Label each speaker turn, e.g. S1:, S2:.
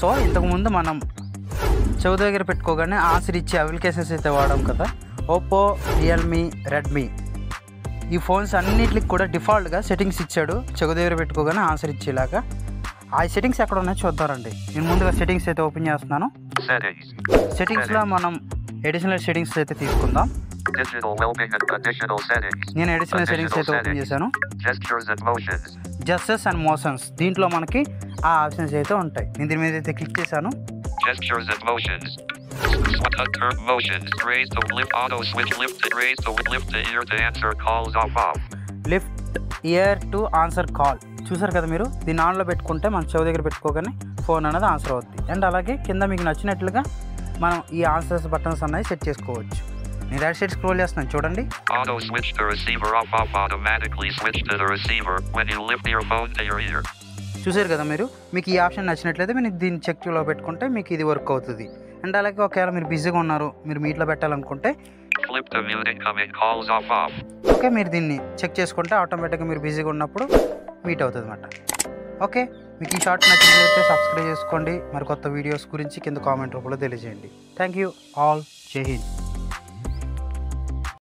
S1: So ఇంతకుముందు మనం చెవి దగ్గర పెట్టుకోగానే ఆన్సర్ ఇచ్చే అప్లికేషన్స్ అయితే వాడాం కదా, ఓప్పో, రియల్మీ, రెడ్మీ, ఈ ఫోన్స్ అన్నిటికి కూడా డిఫాల్ట్గా సెట్టింగ్స్ ఇచ్చాడు చెవి దగ్గర పెట్టుకోగానే ఆన్సర్ ఇచ్చేలాగా. ఆ సెట్టింగ్స్ ఎక్కడ ఉన్నాయో చూద్దారండి. నేను ముందుగా సెట్టింగ్స్ అయితే ఓపెన్ చేస్తున్నాను. సెట్టింగ్స్లో మనం అడిషనల్ సెట్టింగ్స్ అయితే తీసుకుందాం. నేను అడిషనల్ సెట్టింగ్స్ అయితే ఓపెన్ చేశాను. జెస్చర్స్ అండ్ మోషన్స్, దీంట్లో మనకి ఆ ఆప్షన్స్ అయితే ఉంటాయి. నేను దీని మీద అయితే క్లిక్ చేశాను.
S2: Gestures and motions. Turn motions. Raise to lift auto switch. Lift to raise to lift the ear to answer calls off.
S1: Lift year to answer call. చూసారు కదా మీరు, దీన్ని ఆన్లో పెట్టుకుంటే మన చెవి దగ్గర పెట్టుకోగానే ఫోన్ అనేది ఆన్సర్ అవుద్ది. అండ్ అలాగే కింద మీకు నచ్చినట్లుగా మనం ఈ ఆన్సర్స్ బటన్స్ అనేది సెట్ చేసుకోవచ్చు. నేను రైట్ సైడ్ స్క్రోల్ చేస్తున్నాను చూడండి.
S2: Auto switch the receiver off. Automatically switch to the receiver when you lift your phone to your ear.
S1: చూసారు కదా మీరు, మీకు ఈ ఆప్షన్ నచ్చినట్లయితే మీరు దీన్ని చెక్లో పెట్టుకుంటే మీకు ఇది వర్క్ అవుతుంది. అండ్ అలాగే ఒకవేళ మీరు బిజీగా ఉన్నారు, మీరు మీట్లో పెట్టాలనుకుంటే
S2: Flip to mute incoming calls off.
S1: Okay, మీరు దీన్ని చెక్ చేసుకుంటే ఆటోమేటిక్గా మీరు బిజీగా ఉన్నప్పుడు మీట్ అవుతుంది అన్నమాట. ఓకే, మీకు ఈ షార్ట్ నచ్చినట్లయితే సబ్స్క్రైబ్ చేసుకోండి. మరి కొత్త వీడియోస్ గురించి కింద కామెంట్ రూపంలో తెలియజేయండి. Thank you all. జై హింద్.